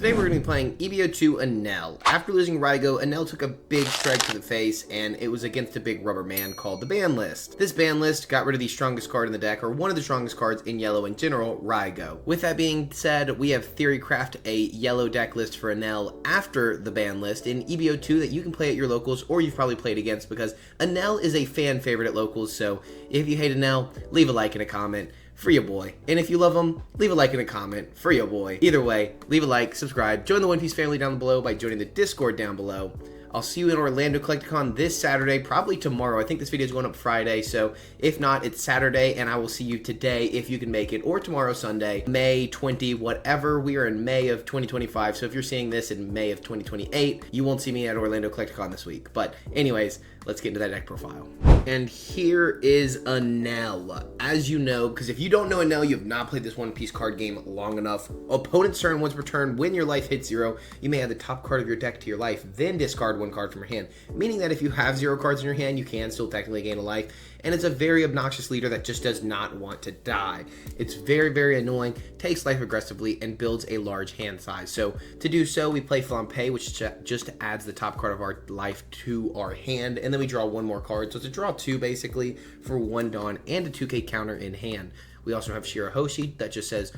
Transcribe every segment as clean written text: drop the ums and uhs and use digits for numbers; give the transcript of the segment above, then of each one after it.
Today we're going to be playing EB02 ENEL. After losing Reiju, ENEL took a big strike to the face, and it was against a big rubber man called the ban list. This ban list got rid of the strongest card in the deck, or one of the strongest cards in yellow in general, Reiju. With that being said, we have theorycraft a yellow deck list for ENEL after the ban list in EB02 that you can play at your locals, or you've probably played against, because ENEL is a fan favorite at locals. So if you hate ENEL, leave a like and a comment for your boy. And if you love him, leave a like and a comment for your boy. Either way, leave a like, subscribe, join the One Piece family down below by joining the Discord down below. I'll see you in Orlando Collecticon this Saturday, probably tomorrow. I think this video is going up Friday, so if not, it's Saturday, and I will see you today if you can make it, or tomorrow, Sunday, May 20, whatever. We are in May of 2025, so if you're seeing this in May of 2028, you won't see me at Orlando Collecticon this week. But anyways, let's get into that deck profile. And here is ENEL. As you know, because if you don't know ENEL, you have not played this One Piece card game long enough. Opponent's turn, once per turn, when your life hits 0, you may add the top card of your deck to your life, then discard one card from your hand. Meaning that if you have 0 cards in your hand, you can still technically gain a life. And it's a very obnoxious leader that just does not want to die. It's very, very annoying, takes life aggressively, and builds a large hand size. So to do so, we play Flampe, which just adds the top card of our life to our hand, and then we draw one more card. So it's a draw 2 basically for 1 Dawn and a 2k counter in hand. We also have Shirahoshi that just says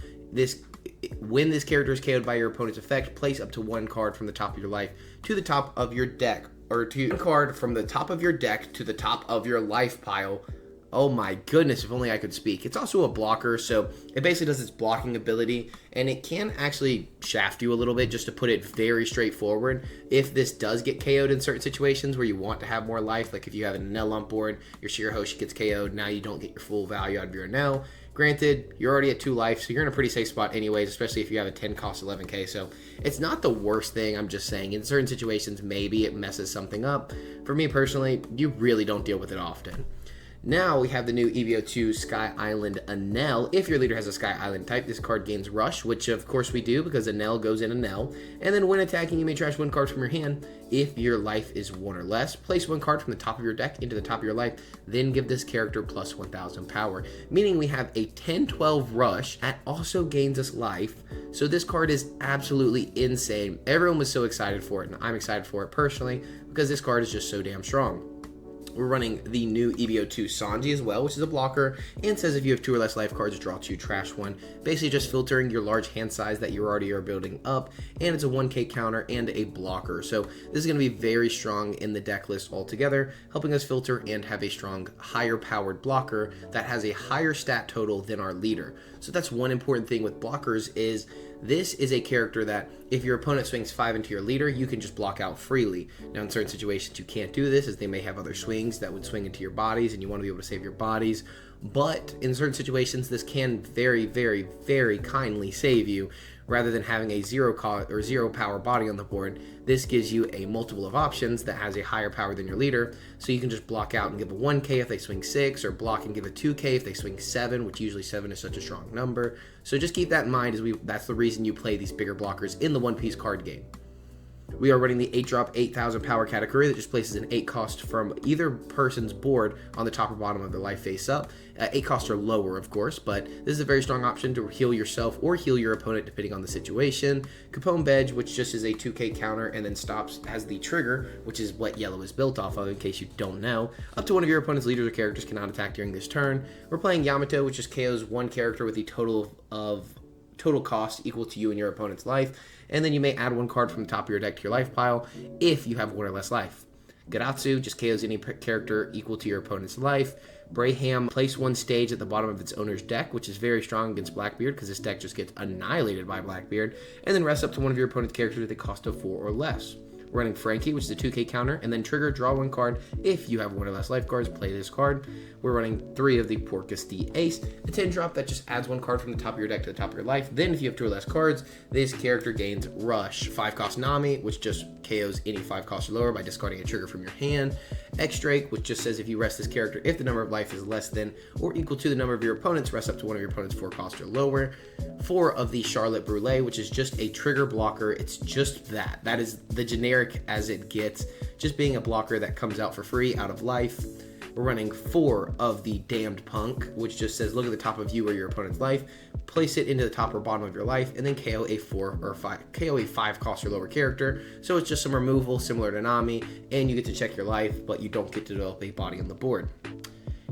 when this character is KO'd by your opponent's effect, place up to 1 card from the top of your life to the top of your deck, or to 1 card from the top of your deck to the top of your life pile. Oh my goodness, if only I could speak. It's also a blocker, so it basically does its blocking ability, and it can actually shaft you a little bit, just to put it very straightforward. If this does get KO'd in certain situations where you want to have more life, like if you have an ENEL on board, your Shirahoshi gets KO'd, now you don't get your full value out of your ENEL. Granted, you're already at 2 life, so you're in a pretty safe spot anyways, especially if you have a 10 cost 11k, so it's not the worst thing. I'm just saying, in certain situations, maybe it messes something up. For me personally, you really don't deal with it often. Now we have the new EB02 Sky Island ENEL. If your leader has a Sky Island type, this card gains Rush, which of course we do because ENEL goes in ENEL. And then when attacking, you may trash 1 card from your hand. If your life is 1 or less, place 1 card from the top of your deck into the top of your life, then give this character plus 1000 power. Meaning we have a 10-12 Rush that also gains us life. So this card is absolutely insane. Everyone was so excited for it, and I'm excited for it personally because this card is just so damn strong. We're running the new EB02 Sanji as well, which is a blocker, and says if you have 2 or less life cards, draw 2, trash 1. Basically just filtering your large hand size that you already are building up, and it's a 1k counter and a blocker. So this is going to be very strong in the deck list altogether, helping us filter and have a strong, higher powered blocker that has a higher stat total than our leader. So that's one important thing with blockers is this is a character that if your opponent swings 5 into your leader, you can just block out freely. Now in certain situations you can't do this as they may have other swings that would swing into your bodies and you want to be able to save your bodies. But in certain situations this can very, very, very kindly save you. Rather than having a 0 cost or 0 power body on the board, this gives you a multiple of options that has a higher power than your leader. So you can just block out and give a 1k if they swing 6, or block and give a 2k if they swing 7, which usually 7 is such a strong number. So just keep that in mind, as that's the reason you play these bigger blockers in the One Piece card game. We are running the 8-drop 8,000 power category that just places an 8 cost from either person's board on the top or bottom of their life face up. 8 costs are lower, of course, but this is a very strong option to heal yourself or heal your opponent depending on the situation. Capone Bedge, which just is a 2k counter and then stops, has the trigger, which is what yellow is built off of in case you don't know. Up to 1 of your opponent's leaders or characters cannot attack during this turn. We're playing Yamato, which just KOs 1 character with the total cost equal to you and your opponent's life, and then you may add 1 card from the top of your deck to your life pile if you have 1 or less life. Garatsu just KOs any character equal to your opponent's life. Braham, place 1 stage at the bottom of its owner's deck, which is very strong against Blackbeard because this deck just gets annihilated by Blackbeard, and then rest up to 1 of your opponent's characters with a cost of 4 or less. We're running Frankie, which is a 2k counter, and then trigger, draw 1 card. If you have 1 or less life cards, play this card. We're running 3 of the Porcus the Ace, a 10 drop that just adds 1 card from the top of your deck to the top of your life. Then if you have 2 or less cards, this character gains Rush. 5 cost Nami, which just KOs any 5 cost or lower by discarding a trigger from your hand. X-Drake, which just says if you rest this character, if the number of life is less than or equal to the number of your opponents, rest up to 1 of your opponent's 4 cost or lower. 4 of the Charlotte Brûlée, which is just a trigger blocker. It's just that. That is the generic as it gets, just being a blocker that comes out for free out of life. We're running 4 of the Damned Punk, which just says look at the top of you or your opponent's life, place it into the top or bottom of your life, and then KO a 5 cost or lower character. So it's just some removal similar to Nami, and you get to check your life, but you don't get to develop a body on the board.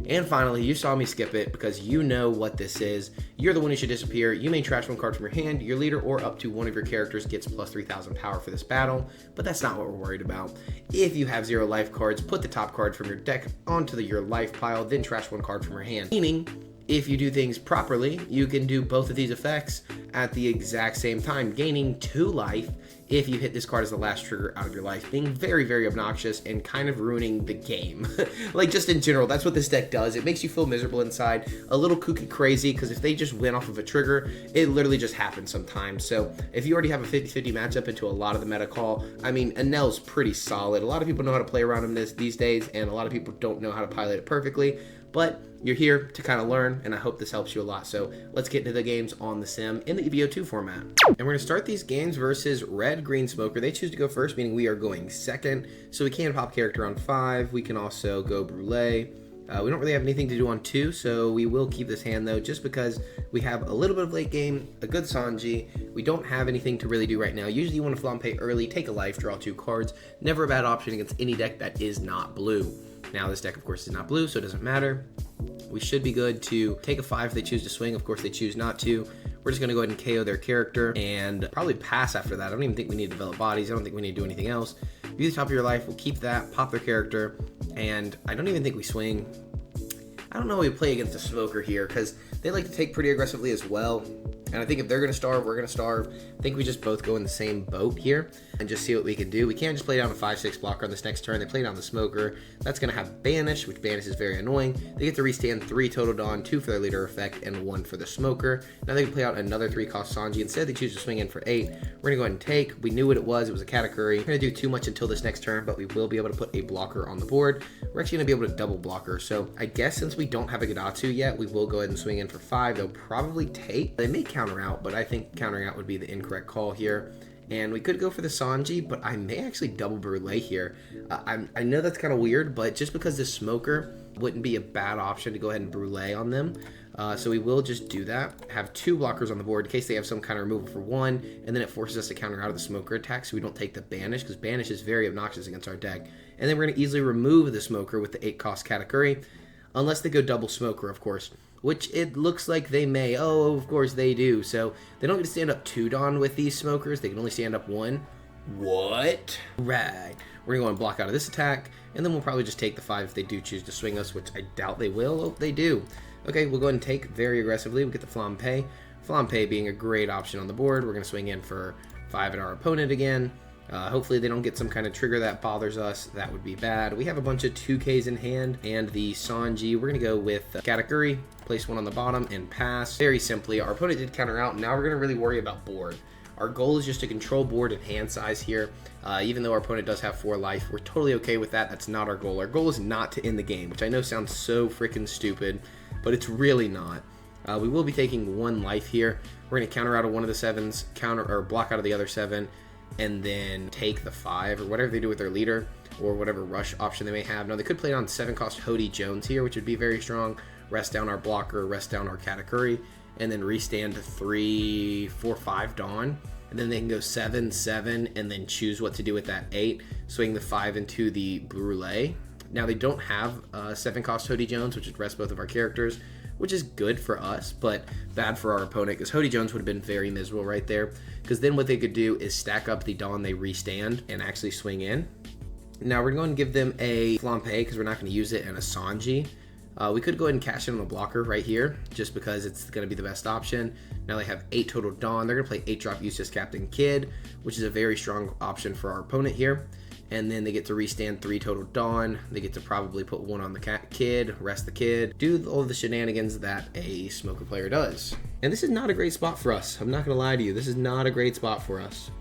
And finally, you saw me skip it because you know what this is. You're the one who should disappear. You may trash 1 card from your hand, your leader, or up to one of your characters gets plus 3,000 power for this battle, but that's not what we're worried about. If you have 0 life cards, put the top card from your deck onto your life pile, then trash 1 card from your hand. Meaning, if you do things properly, you can do both of these effects at the exact same time, gaining 2 life if you hit this card as the last trigger out of your life, being very, very obnoxious and kind of ruining the game. Like, just in general, that's what this deck does. It makes you feel miserable inside, a little kooky crazy, because if they just win off of a trigger, it literally just happens sometimes. So if you already have a 50-50 matchup into a lot of the meta call, I mean, ENEL's pretty solid. A lot of people know how to play around him these days, and a lot of people don't know how to pilot it perfectly, but you're here to kind of learn, and I hope this helps you a lot. So let's get into the games on the sim in the EB02 format. And we're going to start these games versus Red Green Smoker. They choose to go first, meaning we are going second. So we can pop character on 5. We can also go Brulee. We don't really have anything to do on 2, so we will keep this hand though, just because we have a little bit of late game, a good Sanji. We don't have anything to really do right now. Usually you want to flampe early, take a life, draw 2 cards. Never a bad option against any deck that is not blue. Now this deck of course is not blue, so it doesn't matter. We should be good to take a 5 if they choose to swing. Of course they choose not to. We're just going to go ahead and KO their character and probably pass after that. I don't even think we need to develop bodies. I don't think we need to do anything else. View the top of your life. We'll keep that, pop their character, and I don't even think we swing. I don't know how we play against a Smoker here because they like to take pretty aggressively as well. And I think if they're going to starve, we're going to starve. I think we just both go in the same boat here and just see what we can do. We can't just play down a 5-6 blocker on this next turn. They play down the Smoker. That's going to have Banish, which Banish is very annoying. They get to restand 3 total Dawn, 2 for their leader effect, and 1 for the Smoker. Now they can play out another 3-cost Sanji. Instead, they choose to swing in for 8. We're going to go ahead and take. We knew what it was. It was a Katakuri. We're going to do too much until this next turn, but we will be able to put a blocker on the board. We're actually going to be able to double blocker. So I guess since we don't have a Gadatsu yet, we will go ahead and swing in for 5. They'll probably take. They may counter out, but I think countering out would be the incorrect call here. And we could go for the Sanji, but I may actually double Brulee here. I know that's kind of weird, but just because the Smoker wouldn't be a bad option to go ahead and Brulee on them. So we will just do that. Have 2 blockers on the board in case they have some kind of removal for 1, and then it forces us to counter out of the Smoker attack so we don't take the Banish, because Banish is very obnoxious against our deck. And then we're going to easily remove the Smoker with the 8-cost Katakuri, unless they go double Smoker, of course, which it looks like they may. Oh, of course they do. So they don't get to stand up 2 Dawn with these Smokers. They can only stand up 1. What? Right. We're going to go and block out of this attack, and then we'll probably just take the 5 if they do choose to swing us, which I doubt they will. Oh, they do. Okay, we'll go ahead and take very aggressively. We get the Flampe. Flampe being a great option on the board. We're going to swing in for 5 at our opponent again. Hopefully they don't get some kind of trigger that bothers us. That would be bad. We have a bunch of 2Ks in hand, and the Sanji, we're going to go with Katakuri, place 1 on the bottom, and pass. Very simply, our opponent did counter out. Now we're going to really worry about board. Our goal is just to control board and hand size here. Even though our opponent does have 4 life, we're totally okay with that. That's not our goal. Our goal is not to end the game, which I know sounds so freaking stupid, but it's really not. We will be taking 1 life here. We're going to counter out of one of the 7s, counter or block out of the other 7, and then take the 5 or whatever they do with their leader or whatever rush option they may have. Now they could play it on 7-cost Hody Jones here, which would be very strong. Rest down our blocker, rest down our Katakuri, and then restand 3, 4, 5 Dawn. And then they can go 7, 7, and then choose what to do with that 8. Swing the 5 into the Brulee. Now they don't have 7-cost Hody Jones, which would rest both of our characters, which is good for us, but bad for our opponent, because Hody Jones would have been very miserable right there, because then what they could do is stack up the Dawn they restand and actually swing in. Now we're going to give them a Flampe, because we're not going to use it, and a Sanji. We could go ahead and cash in on the blocker right here, just because it's going to be the best option. Now they have 8 total Dawn. They're going to play 8-drop Eustace Captain Kid, which is a very strong option for our opponent here. And then they get to restand 3 total Dawn. They get to probably put 1 on the Kid, rest the Kid, do all the shenanigans that a Smoker player does. And this is not a great spot for us. I'm not going to lie to you. This is not a great spot for us.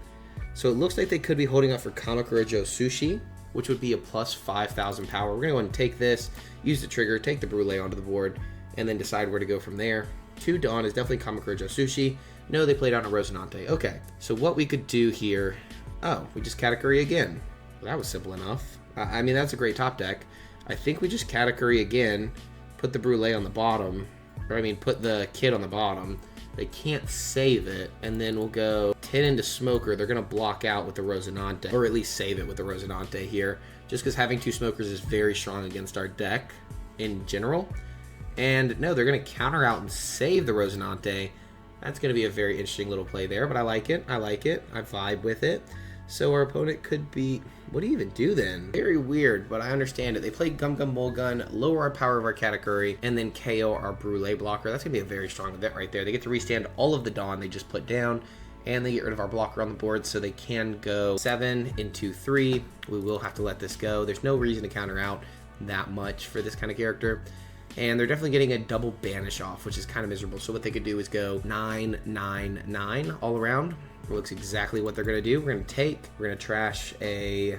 So it looks like they could be holding up for Kamakura Joe Sushi, which would be a plus 5,000 power. We're going to go ahead and take this, use the trigger, take the Brulee onto the board, and then decide where to go from there. 2 Dawn is definitely Kamakura Joe Sushi. No, they played out a Rosinante. Okay, so what we could do here... Oh, we just Katakuri again. Well, that was simple enough. I mean, that's a great top deck. I think we just Katakuri again, put the Brûlée on the bottom, or I mean put the Kid on the bottom. They can't save it, and then we'll go 10 into Smoker. They're going to block out with the Rosinante, or at least save it with the Rosinante here, just because having 2 Smokers is very strong against our deck in general. And no, they're going to counter out and save the Rosinante. That's going to be a very interesting little play there, but I like it. I like it. I vibe with it. So our opponent could be... What do you even do then? Very weird, but I understand it. They play Gum Gum Mulgun, lower our power of our Katakuri, and then KO our Brûlée blocker. That's going to be a very strong event right there. They get to restand all of the Dawn they just put down, and they get rid of our blocker on the board, so they can go 7 into 3. We will have to let this go. There's no reason to counter out that much for this kind of character. And they're definitely getting a double banish off, which is kind of miserable. So what they could do is go 9, 9, 9 all around. It looks exactly what they're going to do. We're going to take, we're going to trash a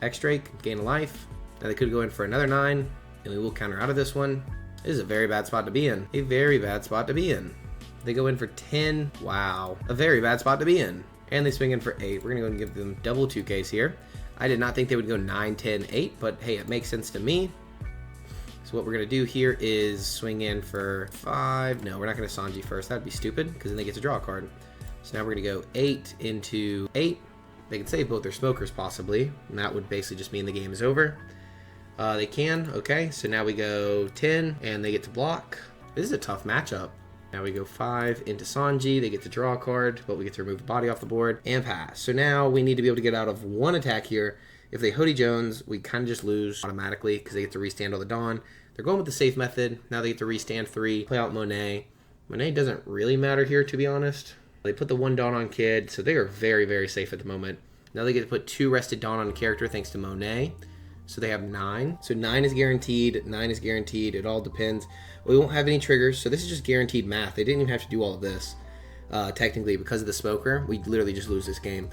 X-Drake, gain a life. Now they could go in for another 9, and we will counter out of this one. This is a very bad spot to be in. A very bad spot to be in. They go in for 10. Wow. A very bad spot to be in. And they swing in for 8. We're going to go and give them double 2Ks here. I did not think they would go 9, 10, 8, but hey, it makes sense to me. So what we're going to do here is swing in for 5. No, we're not going to Sanji first. That'd be stupid, because then they get to draw a card. So now we're going to go 8 into 8. They can save both their Smokers, possibly. And that would basically just mean the game is over. They can. Okay, so now we go 10, and they get to block. This is a tough matchup. Now we go 5 into Sanji. They get to draw a card, but we get to remove the body off the board and pass. So now we need to be able to get out of 1 attack here. If they Hoodie Jones, we kind of just lose automatically because they get to restand all the Dawn. They're going with the safe method. Now they get to restand 3, play out Monet. Monet doesn't really matter here, to be honest. They put the 1 Dawn on Kid, so they are very, very safe at the moment. Now they get to put 2 rested Dawn on a character thanks to Monet. So they have 9. So 9 is guaranteed, 9 is guaranteed. It all depends. We won't have any triggers, so this is just guaranteed math. They didn't even have to do all of this. Technically, because of the Smoker, we literally just lose this game.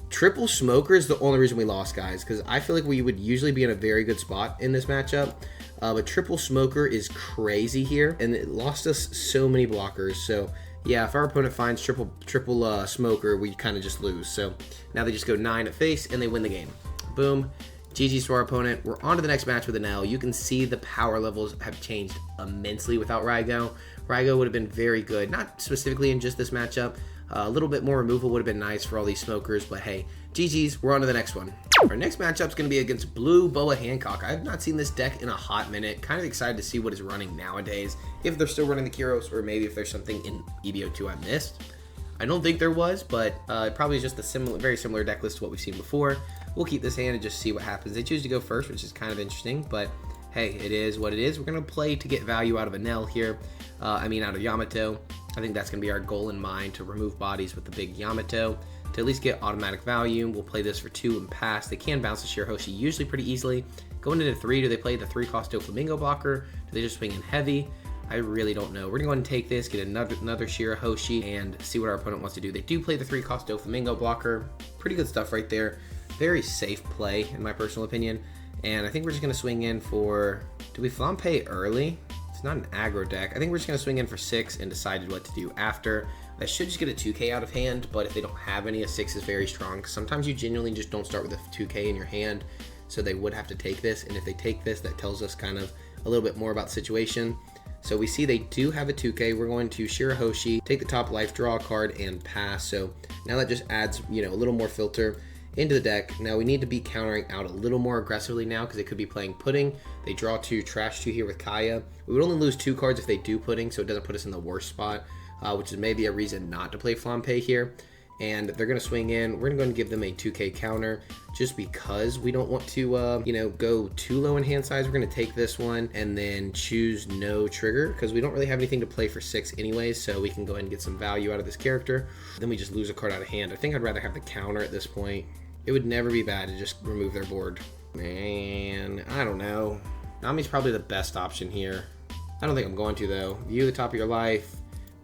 Triple Smoker is the only reason we lost, guys, because I feel like we would usually be in a very good spot in this matchup. But Triple Smoker is crazy here, and it lost us so many blockers. So yeah, if our opponent finds triple Smoker, we kind of just lose. So now they just go 9 at face, and they win the game. Boom. GG's to our opponent. We're on to the next match with ENEL. You can see the power levels have changed immensely without Reiju. Reiju would have been very good, not specifically in just this matchup. A little bit more removal would have been nice for all these Smokers, but hey, GG's, we're on to the next one. Our next matchup is going to be against Blue Boa Hancock. I have not seen this deck in a hot minute. Kind of excited to see what is running nowadays, if they're still running the Kyros, or maybe if there's something in EB02 I missed. I don't think there was, but it probably is just a very similar deck list to what we've seen before. We'll keep this hand and just see what happens. They choose to go first, which is kind of interesting, but hey, it is what it is. We're going to play to get value out of ENEL here. Out of Yamato. I think that's going to be our goal in mind, to remove bodies with the big Yamato to at least get automatic value. We'll play this for 2 and pass. They can bounce the Shirahoshi usually pretty easily. Going into 3, do they play the 3-cost Doflamingo blocker? Do they just swing in heavy? I really don't know. We're going to go ahead and take this, get another Shirahoshi, and see what our opponent wants to do. They do play the 3-cost Doflamingo blocker. Pretty good stuff right there. Very safe play, in my personal opinion. And I think we're just going to swing in for... Do we Flampe early? It's not an aggro deck. I think we're just going to swing in for 6 and decide what to do after. I should just get a 2K out of hand, but if they don't have any, a 6 is very strong. Because sometimes you genuinely just don't start with a 2K in your hand, so they would have to take this. And if they take this, that tells us kind of a little bit more about the situation. So we see they do have a 2K. We're going to Shirahoshi, take the top life, draw a card, and pass. So now that just adds, a little more filter into the deck. Now we need to be countering out a little more aggressively now, because they could be playing Pudding. They draw 2, trash 2 here with Kaya. We would only lose 2 cards if they do Pudding, so it doesn't put us in the worst spot, which is maybe a reason not to play Flampe here. And they're going to swing in. We're going to go and give them a 2K counter just because we don't want to, go too low in hand size. We're going to take this one and then choose no trigger because we don't really have anything to play for 6 anyways, so we can go ahead and get some value out of this character. Then we just lose a card out of hand. I think I'd rather have the counter at this point. It would never be bad to just remove their board. Man, I don't know. Nami's probably the best option here. I don't think I'm going to, though. View the top of your life,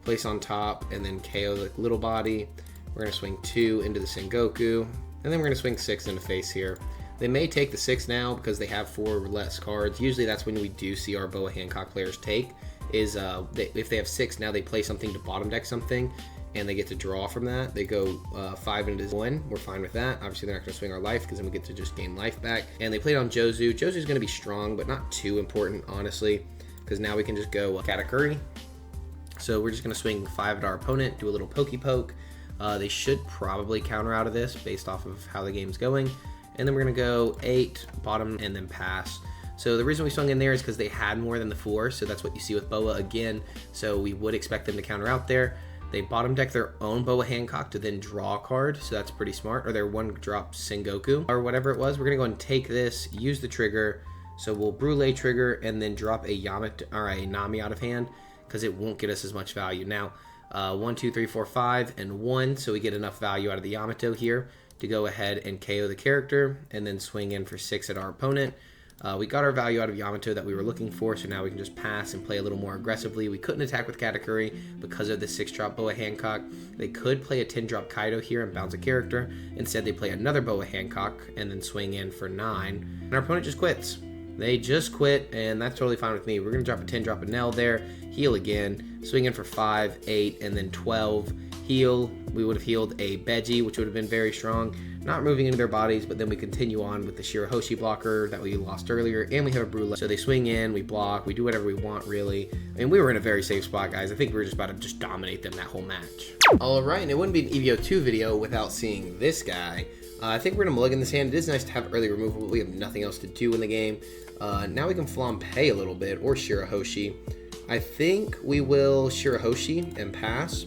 place on top, and then KO the little body. We're going to swing 2 into the Sengoku, and then we're going to swing 6 into face here. They may take the 6 now because they have 4 less cards. Usually that's when we do see our Boa Hancock players take, is if they have 6 now, they play something to bottom deck something, and they get to draw from that. They go 5 into 1. We're fine with that. Obviously, they're not going to swing our life because then we get to just gain life back. And they played on Jozu. Jozu's going to be strong, but not too important, honestly, because now we can just go Katakuri. So we're just going to swing 5 at our opponent, do a little pokey poke. They should probably counter out of this based off of how the game's going. And then we're going to go 8, bottom, and then pass. So the reason we swung in there is because they had more than the 4, so that's what you see with Boa again. So we would expect them to counter out there. They bottom deck their own Boa Hancock to then draw a card, so that's pretty smart. Or their 1-drop Sengoku, or whatever it was. We're going to go and take this, use the trigger. So we'll Brûlé trigger, and then drop a Yamato, or a Nami out of hand, because it won't get us as much value. Now, 1, 2, 3, 4, 5, and 1, so we get enough value out of the Yamato here to go ahead and KO the character, and then swing in for 6 at our opponent. We got our value out of Yamato that we were looking for, so now we can just pass and play a little more aggressively. We couldn't attack with Katakuri because of the 6-drop Boa Hancock. They could play a 10-drop Kaido here and bounce a character. Instead, they play another Boa Hancock and then swing in for 9. And our opponent just quits. They just quit, and that's totally fine with me. We're going to drop a 10-drop ENEL there, heal again, swing in for 5, 8, and then 12. Heal. We would have healed a Beji, which would have been very strong. Not moving into their bodies, but then we continue on with the Shirahoshi blocker that we lost earlier, and we have a Brûlé. So they swing in, we block, we do whatever we want, really. I mean, we were in a very safe spot, guys. I think we were just about to just dominate them that whole match. All right, and it wouldn't be an EB02 video without seeing this guy. I think we're going to mulligan this hand. It is nice to have early removal, but we have nothing else to do in the game. Now we can Flampe a little bit, or Shirahoshi. I think we will Shirahoshi and pass.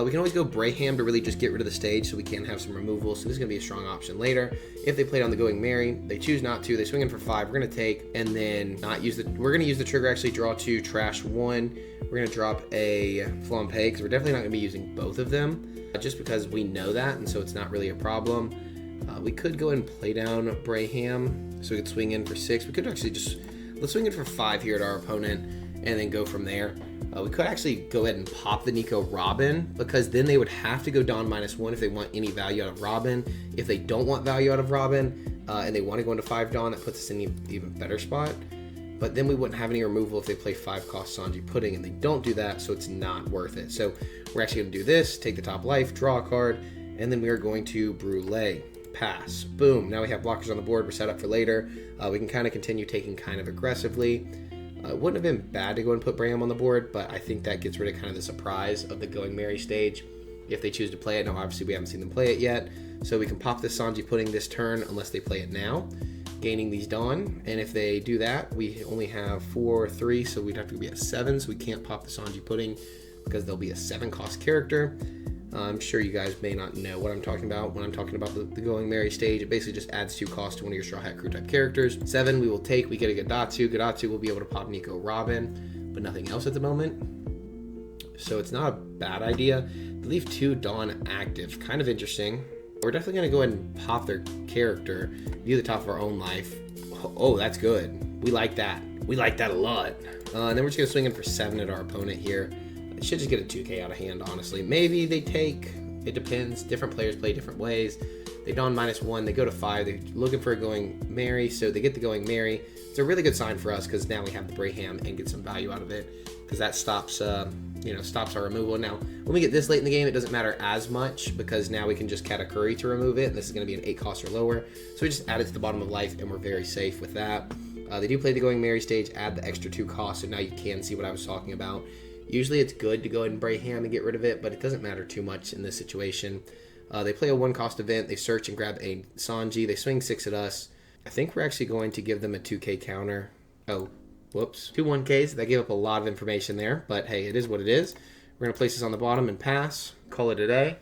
We can always go Braham to really just get rid of the stage so we can have some removal. So this is going to be a strong option later. If they played on the Going Merry, they choose not to. They swing in for 5. We're going to take and then not use the... We're going to use the trigger, actually, draw 2, trash 1. We're going to drop a Flampe because we're definitely not going to be using both of them just because we know that, and so it's not really a problem. We could go and play down Braham so we could swing in for 6. We could actually just... Let's swing in for 5 here at our opponent and then go from there. We could actually go ahead and pop the Nico Robin because then they would have to go Dawn -1 if they want any value out of Robin. If they don't want value out of Robin and they want to go into 5 Dawn, that puts us in an even better spot. But then we wouldn't have any removal if they play 5-cost Sanji Pudding, and they don't do that, so it's not worth it. So we're actually going to do this, take the top life, draw a card, and then we are going to Brûlé. Pass. Boom. Now we have blockers on the board. We're set up for later. We can kind of continue taking kind of aggressively. It wouldn't have been bad to go and put Braham on the board, but I think that gets rid of kind of the surprise of the Going Merry stage if they choose to play it. Now, obviously, we haven't seen them play it yet, so we can pop this Sanji Pudding this turn unless they play it now, gaining these Dawn. And if they do that, we only have 4, 3, so we'd have to be at 7, so we can't pop the Sanji Pudding because there'll be a 7-cost character. I'm sure you guys may not know what I'm talking about when I'm talking about the Going Merry stage. It basically just adds 2 costs to one of your Straw Hat Crew type characters. 7 we will take. We get a Gadatsu. Gadatsu will be able to pop Nico Robin, but nothing else at the moment. So it's not a bad idea. They leave 2 Dawn active. Kind of interesting. We're definitely going to go ahead and pop their character. View the top of our own life. Oh, that's good. We like that. We like that a lot. And then we're just going to swing in for 7 at our opponent here. They should just get a 2K out of hand, honestly. Maybe they take, it depends. Different players play different ways. They Dawn -1, they go to 5. They're looking for a Going Merry, so they get the Going Merry. It's a really good sign for us because now we have the Braham and get some value out of it because that stops, stops our removal. Now, when we get this late in the game, it doesn't matter as much because now we can just Katakuri to remove it, and this is going to be an 8 cost or lower. So we just add it to the bottom of life, and we're very safe with that. They do play the Going Merry stage, add the extra 2 costs, so now you can see what I was talking about. Usually it's good to go ahead and Braham and get rid of it, but it doesn't matter too much in this situation. They play a 1-cost event. They search and grab a Sanji. They swing 6 at us. I think we're actually going to give them a 2K counter. Oh, whoops. 2 1Ks. That gave up a lot of information there, but hey, it is what it is. We're going to place this on the bottom and pass. Call it a day.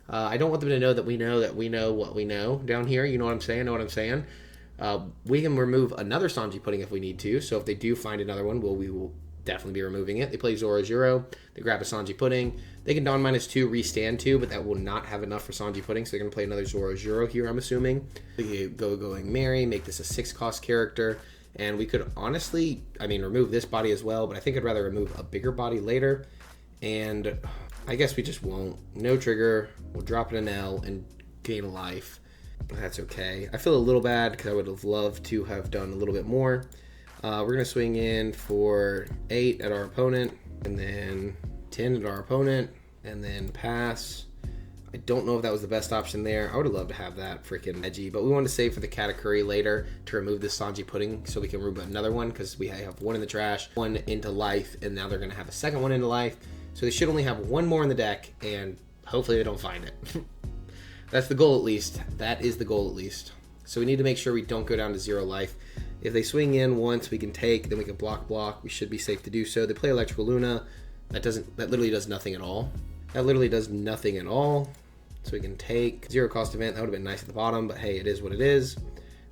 I don't want them to know that we know what we know down here. You know what I'm saying? Know what I'm saying? We can remove another Sanji Pudding if we need to, so if they do find another one, we will definitely be removing it. They play Zoro. They grab a Sanji Pudding. They can Dawn -2, restand 2, but that will not have enough for Sanji Pudding, so they're going to play another Zoro here, I'm assuming. They go Going Merry, make this a 6-cost character, and we could honestly, remove this body as well, but I think I'd rather remove a bigger body later, and I guess we just won't. No trigger. We'll drop an ENEL and gain a life. That's okay. I feel a little bad because I would have loved to have done a little bit more. We're going to swing in for 8 at our opponent, and then 10 at our opponent, and then pass. I don't know if that was the best option there. I would have loved to have that freaking edgy, but we wanted to save for the Katakuri later to remove this Sanji pudding so we can remove another one, because we have one in the trash, one into life, and now they're going to have a second one into life. So they should only have one more in the deck, and hopefully they don't find it. That's the goal, at least. That is the goal, at least. So we need to make sure we don't go down to 0 life. If they swing in once, we can take, then we can block. We should be safe to do so. They play Electrical Luna. That literally does nothing at all. That literally does nothing at all. So we can take 0 cost event. That would have been nice at the bottom, but hey, it is what it is.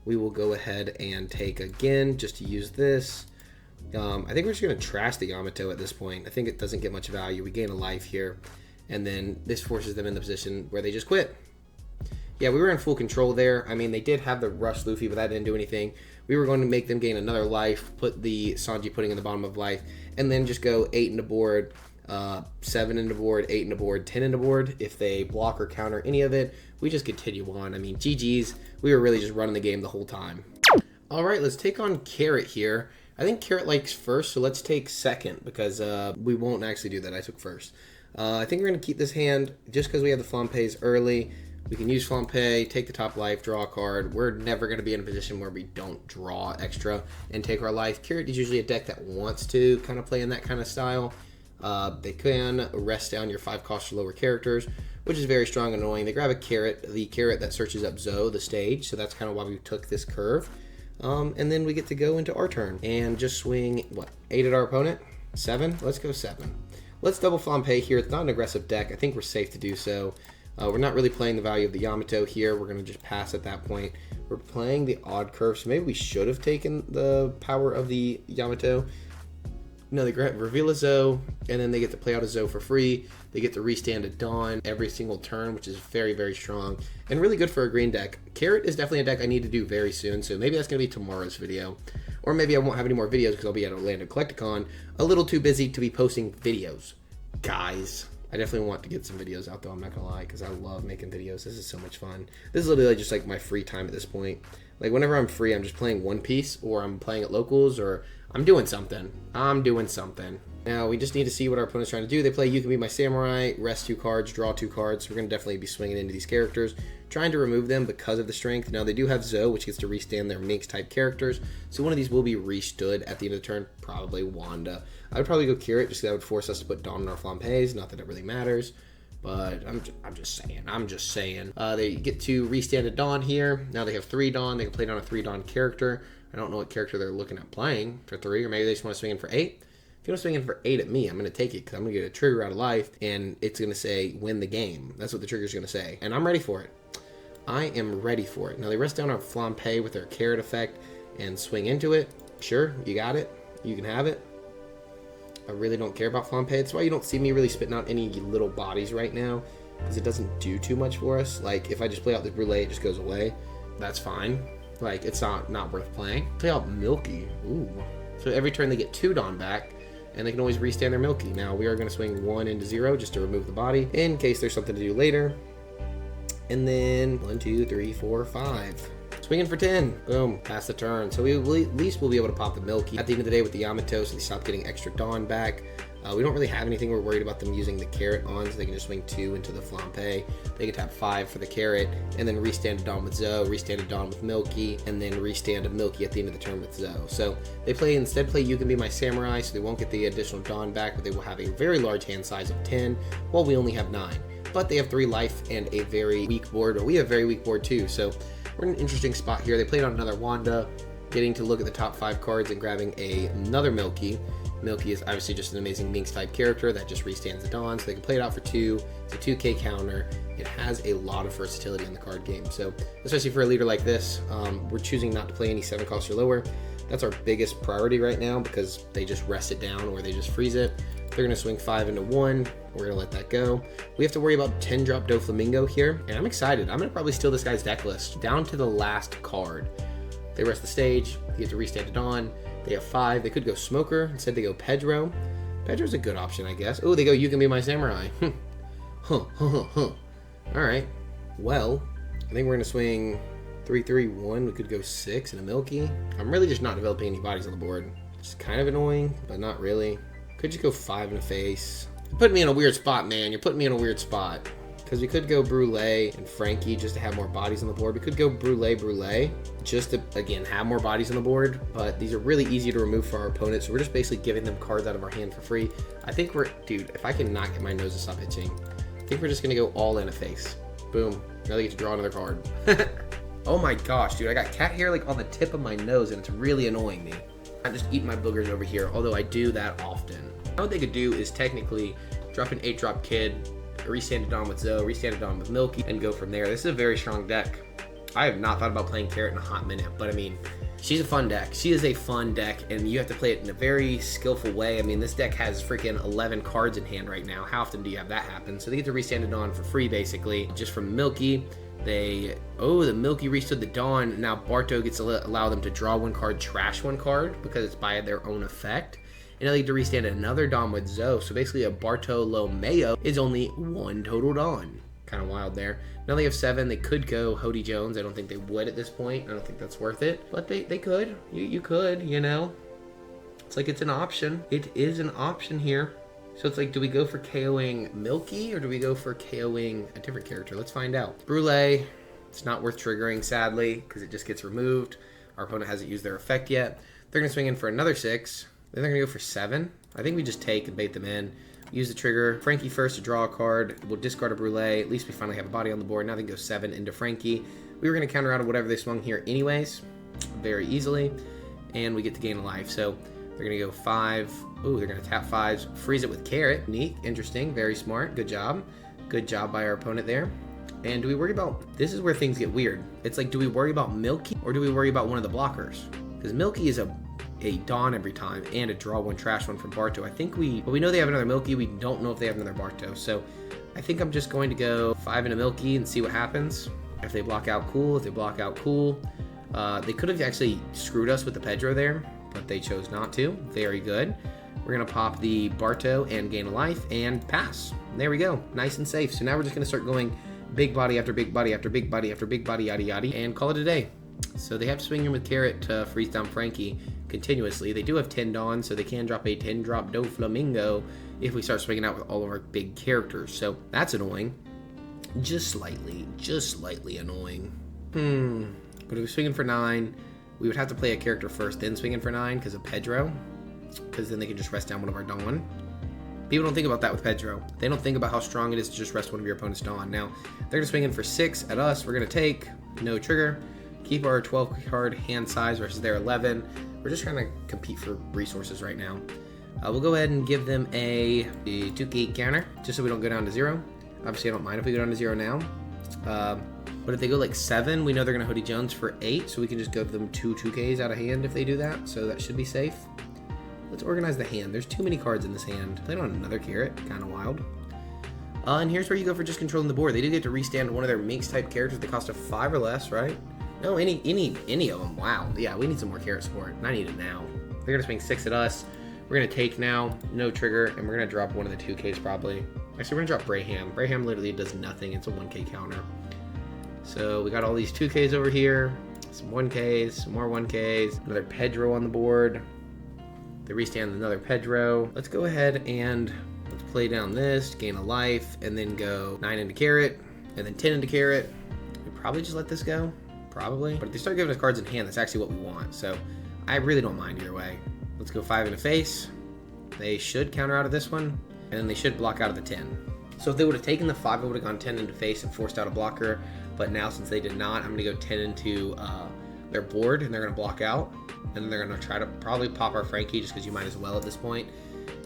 We will go ahead and take again just to use this. I think we're just going to trash the Yamato at this point. I think it doesn't get much value. We gain a life here, and then this forces them in the position where they just quit. Yeah, we were in full control there. I mean, they did have the Rush Luffy, but that didn't do anything. We were going to make them gain another life, put the Sanji pudding in the bottom of life, and then just go 8 into board, 7 into board, 8 into board, 10 into board. If they block or counter any of it, we just continue on. I mean, GG's. We were really just running the game the whole time. All right, let's take on Carrot here. I think Carrot likes first, so let's take second, because we won't actually do that. I took first. I think we're going to keep this hand just because we have the Flampeys early. We can use Flampe, take the top life, draw a card. We're never going to be in a position where we don't draw extra and take our life. Carrot is usually a deck that wants to kind of play in that kind of style. They can rest down your 5 cost or lower characters, which is very strong and annoying. They grab a Carrot, the Carrot that searches up Zoe, the stage, so that's kind of why we took this curve. And then we get to go into our turn and just swing, 8 at our opponent? 7? Let's go 7. Let's double Flampe here. It's not an aggressive deck. I think we're safe to do so. We're not really playing the value of the Yamato here. We're going to just pass at that point. We're playing the odd curve, so maybe we should have taken the power of the Yamato. No, they reveal a Zoe, and then they get to play out a Zoe for free. They get to restand a Dawn every single turn, which is very, very strong and really good for a green deck. Carrot is definitely a deck I need to do very soon, so maybe that's going to be tomorrow's video. Or maybe I won't have any more videos because I'll be at Orlando Collecticon. A little too busy to be posting videos, guys. I definitely want to get some videos out though, I'm not gonna lie, because I love making videos. This is so much fun. This is literally just like my free time at this point. Like whenever I'm free, I'm just playing One Piece, or I'm playing at locals, or I'm doing something. Now we just need to see what our opponent's trying to do. They play You Can Be My Samurai, rest 2 cards, draw 2 cards. We're gonna definitely be swinging into these characters, trying to remove them because of the strength. Now they do have Zoe, which gets to restand their Minx type characters, so one of these will be restood at the end of the turn, probably Wanda. I would probably go Carrot, just because that would force us to put Dawn in our Flampeys. Not that it really matters, but I'm just saying. They get to restand a Dawn here. Now they have 3 Dawn. They can play down a 3 Dawn character. I don't know what character they're looking at playing for 3, or maybe they just want to swing in for 8. If you want to swing in for 8 at me, I'm going to take it, because I'm going to get a trigger out of life, and it's going to say win the game. That's what the trigger's going to say, and I'm ready for it. I am ready for it. Now they rest down our Flampe with their Carrot effect and swing into it. Sure, you got it. You can have it. I really don't care about Flampe. That's why you don't see me really spitting out any little bodies right now, because it doesn't do too much for us. Like, if I just play out the Brûlée, it just goes away. That's fine. Like, it's not worth playing. Play out Milky. Ooh. So every turn they get 2 Dawn back, and they can always restand their Milky. Now, we are going to swing 1 into 0 just to remove the body, in case there's something to do later. And then 1, 2, 3, 4, 5. Swinging for 10. Boom. Pass the turn. So at least we'll be able to pop the Milky at the end of the day with the Yamato, so they stop getting extra Dawn back. We don't really have anything we're worried about them using the Carrot on, so they can just swing 2 into the Flampe. They can tap 5 for the Carrot, and then restand a Dawn with Zoe, restand a Dawn with Milky, and then restand a Milky at the end of the turn with Zoe. So they instead play You Can Be My Samurai, so they won't get the additional Dawn back, but they will have a very large hand size of 10, while we only have 9. But they have 3 life and a very weak board, but we have a very weak board too, so we're in an interesting spot here. They played on another Wanda, getting to look at the top 5 cards and grabbing another Milky. Milky is obviously just an amazing Minx type character that just restands the Dawn, so they can play it out for 2. It's a 2k counter. It has a lot of versatility in the card game, so especially for a leader like this, we're choosing not to play any 7 cost or lower. That's our biggest priority right now, because they just rest it down or they just freeze it. They're going to swing 5 into 1. We're going to let that go. We have to worry about 10 drop Doflamingo here, and I'm excited. I'm going to probably steal this guy's deck list down to the last card. They rest the stage. They get to restand it on. They have 5. They could go Smoker. Instead, they go Pedro. Pedro's a good option, I guess. Oh, they go You Can Be My Samurai. All right. Well, I think we're going to swing 3, 3, 1. We could go 6 and a Milky. I'm really just not developing any bodies on the board. It's kind of annoying, but not really. Could just go 5 in the face. Putting me in a weird spot, man. You're putting me in a weird spot. Because we could go Brulee and Frankie just to have more bodies on the board. We could go Brulee just to, again, have more bodies on the board. But these are really easy to remove for our opponents. So we're just basically giving them cards out of our hand for free. I think we're, dude, if I can not get my nose to stop itching, I think we're just going to go all in a face. Boom. Now they get to draw another card. Oh my gosh, dude. I got cat hair like on the tip of my nose and it's really annoying me. I'm just eating my boogers over here, although I do that often. What they could do is technically drop an 8-drop kid, restand it on with Zoe, restand it on with Milky, and go from there. This is a very strong deck. I have not thought about playing Carrot in a hot minute, but I mean, she's a fun deck. She is a fun deck, and you have to play it in a very skillful way. I mean, this deck has freaking 11 cards in hand right now. How often do you have that happen? So they get to restand it on for free, basically, just from Milky. The Milky restood the Dawn. Now Barto gets to allow them to draw one card, trash one card, because it's by their own effect. And now they get to restand another Dawn with Zoe. So basically a Bartolomeo is only one total Dawn. Kind of wild there. Now they have 7. They could go Hody Jones. I don't think they would at this point. I don't think that's worth it. But they could. You could, you know. It's like it's an option. It is an option here. So it's like, do we go for KOing Milky or do we go for KOing a different character? Let's find out. Brulee, it's not worth triggering, sadly, because it just gets removed. Our opponent hasn't used their effect yet. They're going to swing in for another 6. Then they're going to go for 7. I think we just take and bait them in. Use the trigger. Frankie first to draw a card. We'll discard a Brulee. At least we finally have a body on the board. Now they can go 7 into Frankie. We were going to counter out of whatever they swung here anyways, very easily. And we get to gain a life. So they're going to go 5. Ooh, they're going to tap 5s. Freeze it with Carrot. Neat. Interesting. Very smart. Good job. Good job by our opponent there. And do we worry about... This is where things get weird. It's like, do we worry about Milky or do we worry about one of the blockers? Because Milky is a Dawn every time and a draw one, trash one from Barto. I think we know they have another Milky. We don't know if they have another Barto. So I think I'm just going to go 5 into Milky and see what happens. If they block out, cool. If they block out, cool. They could have actually screwed us with the Pedro there, but they chose not to. Very good. We're going to pop the Barto and gain a life and pass. There we go. Nice and safe. So now we're just going to start going big body after big body after big body after big body, yada yada, and call it a day. So they have to swing in with Carrot to freeze down Frankie continuously. They do have 10 Dawn, so they can drop a 10-drop Doflamingo if we start swinging out with all of our big characters. So that's annoying. Just slightly annoying. But if we're swinging for 9, we would have to play a character first, then swing in for 9 because of Pedro. Because then they can just rest down one of our Dawn. People don't think about that with Pedro. They don't think about how strong it is to just rest one of your opponent's Dawn. Now, they're going to swing in for 6 at us. We're going to take, no trigger. Keep our 12-card hand size versus their 11. We're just trying to compete for resources right now. We'll go ahead and give them a 2-key counter, just so we don't go down to 0. Obviously, I don't mind if we go down to 0 now. But if they go like 7, we know they're going to Hody Jones for 8, so we can just give them 2 2Ks out of hand if they do that, so that should be safe. Let's organize the hand. There's too many cards in this hand. Played on another Carrot, kind of wild. And here's where you go for just controlling the board. They do get to restand one of their Minx-type characters that cost a 5 or less, right? No, any of them. Wow. Yeah, we need some more Carrot support. And I need it now. They're going to swing 6 at us. We're going to take now, no trigger, and we're going to drop one of the 2Ks probably. Actually, we're going to drop Braham. Braham literally does nothing. It's a 1K counter. So we got all these 2Ks over here, some 1Ks, some more 1Ks, another Pedro on the board. They restand another Pedro. Let's go ahead and let's play down this, gain a life, and then go 9 into Carrot, and then 10 into Carrot. We probably just let this go. Probably. But if they start giving us cards in hand, that's actually what we want. So I really don't mind either way. Let's go 5 into face. They should counter out of this one, and then they should block out of the 10. So if they would have taken the 5, I would have gone 10 into face and forced out a blocker. But now since they did not, I'm going to go 10 into their board, and they're going to block out. And then they're going to try to probably pop our Frankie just because you might as well at this point.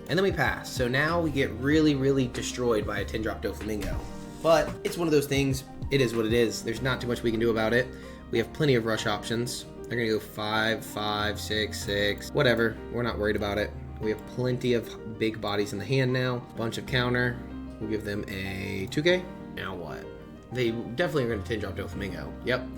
And then we pass. So now we get really, really destroyed by a 10-drop Doflamingo. But it's one of those things. It is what it is. There's not too much we can do about it. We have plenty of rush options. They're going to go 5, 5, 6, 6, whatever. We're not worried about it. We have plenty of big bodies in the hand now. Bunch of counter. We'll give them a 2K. Now what? They definitely are going to 10-drop Doflamingo. Yep.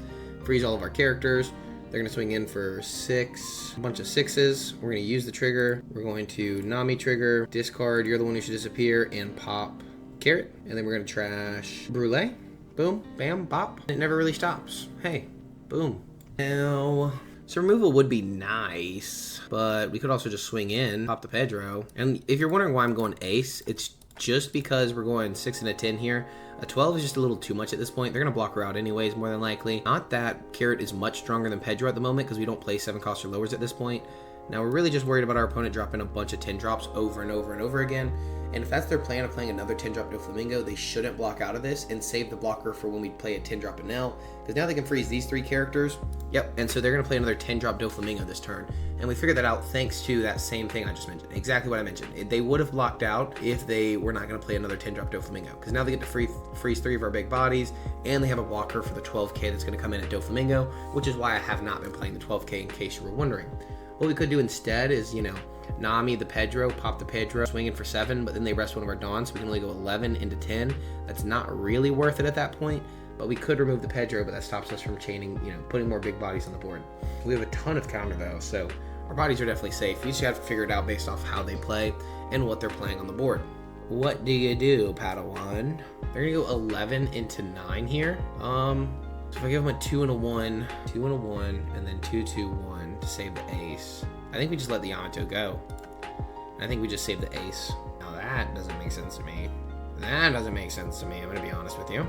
Freeze all of our characters. They're going to swing in for 6, a bunch of 6s. We're going to use the trigger. We're going to Nami trigger, discard, you're the one who should disappear, and pop Carrot. And then we're going to trash Brulee. Boom, bam, bop. It never really stops. Hey, boom. Now, so removal would be nice, but we could also just swing in, pop the Pedro. And if you're wondering why I'm going ace, it's just because we're going 6 and a 10 here. A 12 is just a little too much at this point. They're going to block her out anyways, more than likely. Not that Carrot is much stronger than Pedro at the moment, because we don't play 7 cost or lowers at this point. Now, we're really just worried about our opponent dropping a bunch of 10 drops over and over and over again. And if that's their plan of playing another 10 drop Doflamingo, they shouldn't block out of this and save the blocker for when we play a 10 drop ENEL, because now they can freeze these 3 characters. Yep, and so they're going to play another 10 drop Doflamingo this turn. And we figured that out thanks to that same thing I just mentioned. Exactly what I mentioned. They would have blocked out if they were not going to play another 10 drop Doflamingo, because now they get to freeze 3 of our big bodies, and they have a blocker for the 12k that's going to come in at Doflamingo, which is why I have not been playing the 12k in case you were wondering. What we could do instead is, you know, Nami the Pedro, pop the Pedro, swinging for 7, but then they rest one of our Dons, so we can only go 11 into 10. That's not really worth it at that point, but we could remove the Pedro, but that stops us from chaining, you know, putting more big bodies on the board. We have a ton of counter though, so our bodies are definitely safe. You just have to figure it out based off how they play and what they're playing on the board. What do you do, Padawan? They're gonna go 11 into 9 here. So if I give them a 2 and a 1, 2 and a 1, and then 2, 2, 1 to save the ace, I think we just let the Yamato go. I think we just save the ace. Now that doesn't make sense to me. That doesn't make sense to me, I'm gonna be honest with you.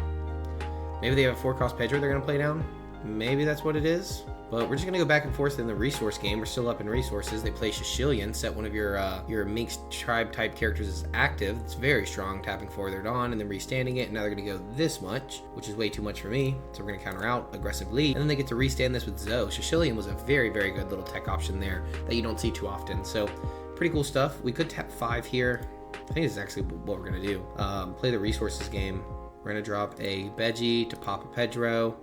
Maybe they have a 4-cost Pedro they're gonna play down. Maybe that's what it is. But we're just gonna go back and forth in the resource game. We're still up in resources. They play Shishilian, set one of your Minx tribe type characters as active. It's very strong, tapping 4 their Dawn and then restanding it. And now they're gonna go this much, which is way too much for me. So we're gonna counter out aggressively. And then they get to restand this with Zoe. Shishilian was a very, very good little tech option there that you don't see too often. So pretty cool stuff. We could tap 5 here. I think this is actually what we're gonna do. Play the resources game. We're gonna drop a Beji to pop a Pedro.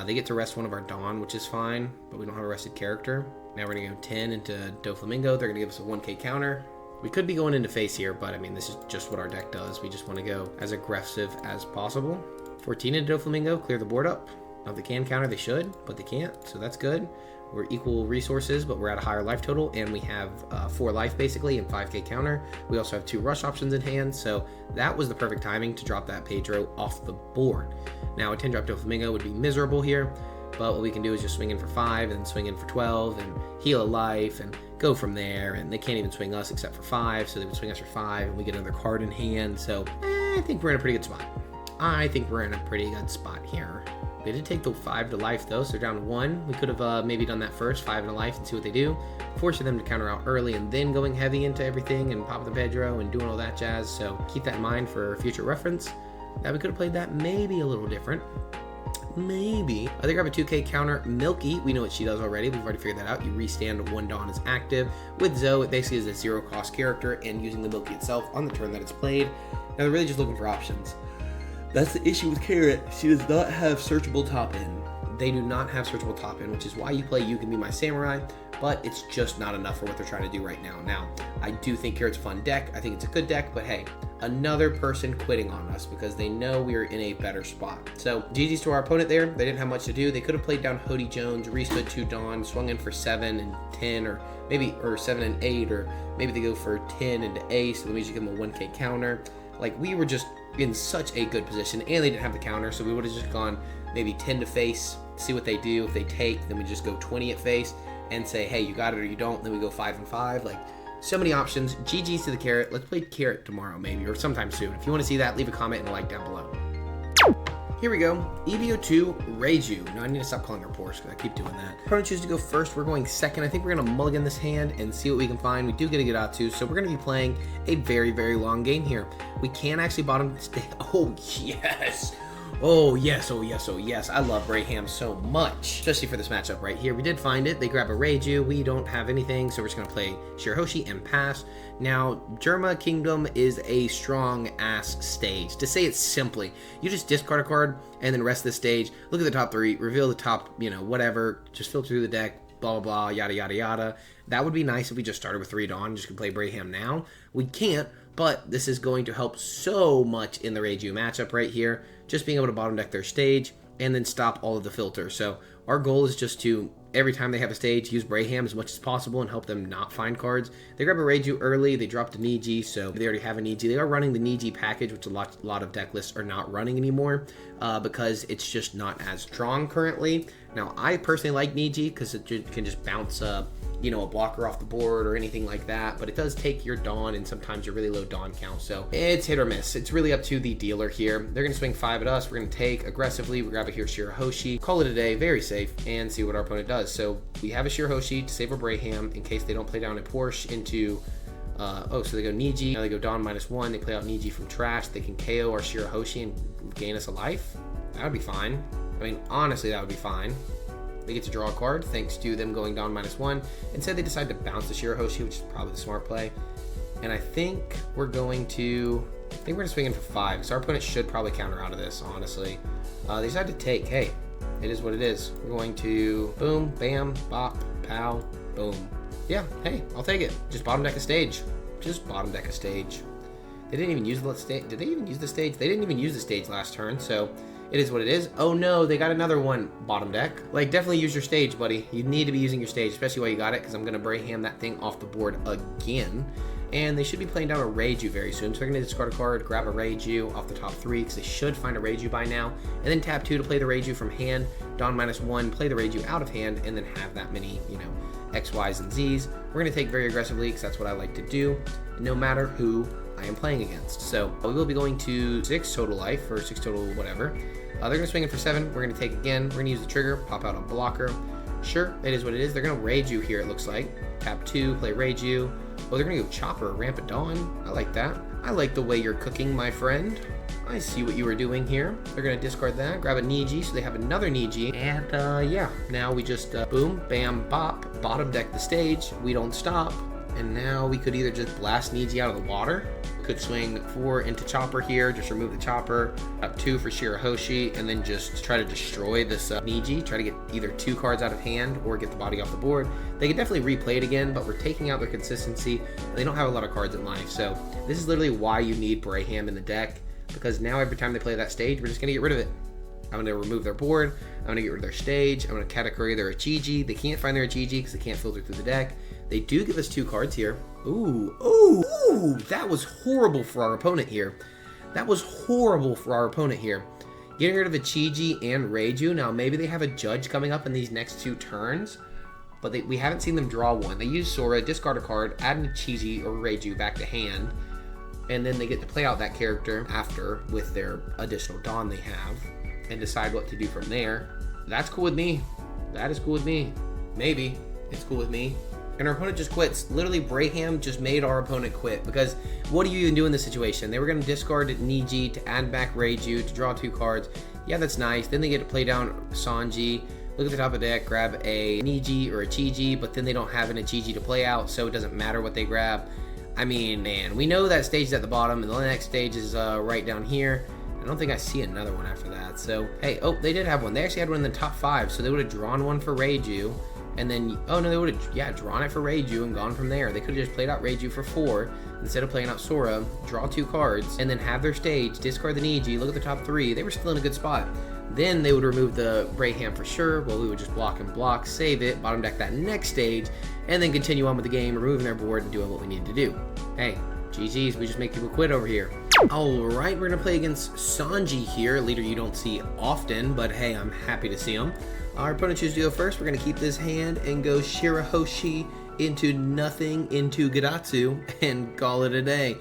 They get to rest one of our Dawn, which is fine, but we don't have a rested character. Now we're going to go 10 into Doflamingo. They're going to give us a 1k counter. We could be going into face here, but I mean, this is just what our deck does. We just want to go as aggressive as possible. 14 into Doflamingo, clear the board up. Now if they can counter, they should, but they can't, so that's good. We're equal resources, but we're at a higher life total, and we have 4 life basically and 5k counter. We also have 2 rush options in hand, so that was the perfect timing to drop that Pedro off the board. Now a 10 drop Doflamingo would be miserable here, but what we can do is just swing in for 5 and swing in for 12 and heal a life and go from there. And they can't even swing us except for 5, so they would swing us for 5 and we get another card in hand. So I think we're in a pretty good spot. I think we're in a pretty good spot here. They did take the 5 to life though, so they're down to 1. We could have maybe done that first, 5 to life, and see what they do. Forcing them to counter out early and then going heavy into everything and pop the Pedro and doing all that jazz. So keep that in mind for future reference. That we could have played that maybe a little different. Maybe. They grab a 2k counter. Milky, we know what she does already. We've already figured that out. You restand 1 Dawn as active. With Zoe, it basically is a 0-cost character and using the Milky itself on the turn that it's played. Now they're really just looking for options. That's the issue with Carrot. She does not have searchable top end. They do not have searchable top end, which is why you play You Can Be My Samurai, but it's just not enough for what they're trying to do right now. Now, I do think Carrot's a fun deck. I think it's a good deck, but hey, another person quitting on us because they know we are in a better spot. So GG's to our opponent there. They didn't have much to do. They could have played down Hody Jones, restood 2 Dawn, swung in for 7 and 10, or 7 and 8, or maybe they go for 10 into ace. Let me just give them a 1k counter. Like, we were just in such a good position, and they didn't have the counter, so we would have just gone maybe 10 to face, see what they do. If they take, then we just go 20 at face and say, hey, you got it or you don't. Then we go 5 and 5. Like, so many options. GG's to the Carrot. Let's play Carrot tomorrow maybe, or sometime soon. If you want to see that, leave a comment and a like down below. Here we go. EB02 Reiju. No, I need to stop calling her Porsche because I keep doing that. Opponent chooses to go first. We're going second. I think we're going to mulligan this hand and see what we can find. We do get a Gidatu, so we're going to be playing a very, very long game here. We can actually bottom stay. Oh, yes. Oh, yes. Oh, yes. Oh, yes. I love Braham so much, especially for this matchup right here. We did find it. They grab a Reiju. We don't have anything, so we're just going to play Shirahoshi and pass. Now, Germa Kingdom is a strong-ass stage. To say it simply, you just discard a card and then rest this stage, look at the top 3, reveal the top, whatever, just filter through the deck, blah, blah, blah, yada, yada, yada. That would be nice if we just started with 3 Dawn, just could play Braham now. We can't, but this is going to help so much in the Reiju matchup right here, just being able to bottom deck their stage and then stop all of the filters. So our goal is just to, every time they have a stage, use Braham as much as possible and help them not find cards. They grab a Reiju early, they dropped a Niji, so they already have a Niji. They are running the Niji package, which a lot of deck lists are not running anymore because it's just not as strong currently. Now, I personally like Niji because it can just bounce you know, a blocker off the board or anything like that, but it does take your Dawn and sometimes your really low Dawn count, so it's hit or miss. It's really up to the dealer here. They're going to swing 5 at us. We're going to take aggressively. We grab a here Shirahoshi, call it a day, very safe, and see what our opponent does. So we have a Shirahoshi to save a Braham in case they don't play down a Porsche into so they go Niji, now they go Dawn -1, they play out Niji from trash, they can KO our Shirahoshi and gain us a life. That would be fine. I mean, honestly, that would be fine. They get to draw a card thanks to them going Dawn -1. Instead, they decide to bounce the Shirahoshi, which is probably the smart play. And I think we're going to swing in for 5, so our opponent should probably counter out of this, honestly. They decide to take. Hey, it is what it is. We're going to boom, bam, bop, pow, boom. Yeah, hey, I'll take it. Just bottom deck a stage. Just bottom deck a stage. They didn't even use the stage. Did they even use the stage? They didn't even use the stage last turn, so it is what it is. Oh no, they got another one bottom deck. Like, definitely use your stage, buddy. You need to be using your stage, especially while you got it, because I'm going to Braham that thing off the board again. And they should be playing down a Reiju very soon, so they're going to discard a card, grab a Reiju off the top 3, because they should find a Reiju by now, and then tap 2 to play the Reiju from hand, Dawn -1, play the Reiju out of hand, and then have that many, you know, X, Ys, and Zs. We're going to take very aggressively, because that's what I like to do, no matter who I am playing against. So we will be going to 6 total life, or 6 total whatever. They're going to swing in for 7. We're going to take again. We're going to use the trigger, pop out a blocker. Sure, it is what it is. They're going to Reiju here, it looks like. Tap 2, play Reiju. Oh, they're going to go Chopper, Ramp of Dawn. I like that. I like the way you're cooking, my friend. I see what you were doing here. They're going to discard that, grab a Niji, so they have another Niji. And yeah, now we just boom, bam, bop, bottom deck the stage. We don't stop. And now we could either just blast Niji out of the water, could swing 4 into Chopper here, just remove the Chopper, up 2 for Shirahoshi, and then just try to destroy this Niji, try to get either 2 cards out of hand or get the body off the board. They could definitely replay it again, but we're taking out their consistency. They don't have a lot of cards in life, so this is literally why you need Braham in the deck, because now every time they play that stage, we're just going to get rid of it. I'm going to remove their board, I'm going to get rid of their stage, I'm going to category their Ichiji. They can't find their Ichiji because they can't filter through the deck. They do give us 2 cards here. Ooh, ooh, ooh, that was horrible for our opponent here. That was horrible for our opponent here. Getting rid of Ichiji and Reiju. Now, maybe they have a judge coming up in these next 2 turns, but we haven't seen them draw one. They use Sora, discard a card, add an Ichiji or Reiju back to hand, and then they get to play out that character after with their additional Dawn they have and decide what to do from there. That's cool with me. That is cool with me. Maybe. It's cool with me. And our opponent just quits. Literally, Braham just made our opponent quit, because what do you even do in this situation? They were going to discard Niji to add back Reiju to draw 2 cards. Yeah, that's nice. Then they get to play down Sanji. Look at the top of the deck, grab a Niji or a Ichiji, but then they don't have an Ichiji to play out, so it doesn't matter what they grab. I mean, man, we know that stage is at the bottom, and the next stage is right down here. I don't think I see another one after that. So, hey, oh, they did have one. They actually had one in the top 5, so they would have drawn one for Reiju. And then, oh no, they would have, yeah, drawn it for Reiju and gone from there. They could have just played out Reiju for 4 instead of playing out Sora, draw 2 cards, and then have their stage, discard the Niji, look at the top 3. They were still in a good spot. Then they would remove the Braham for sure. Well, we would just block and block, save it, bottom deck that next stage, and then continue on with the game, removing their board and doing what we need to do. Hey, GG's, we just make people quit over here. Alright, we're going to play against Sanji here, a leader you don't see often, but hey, I'm happy to see him. Our opponent chooses to go first. We're going to keep this hand and go Shirahoshi into nothing, into Gadatsu, and call it a day.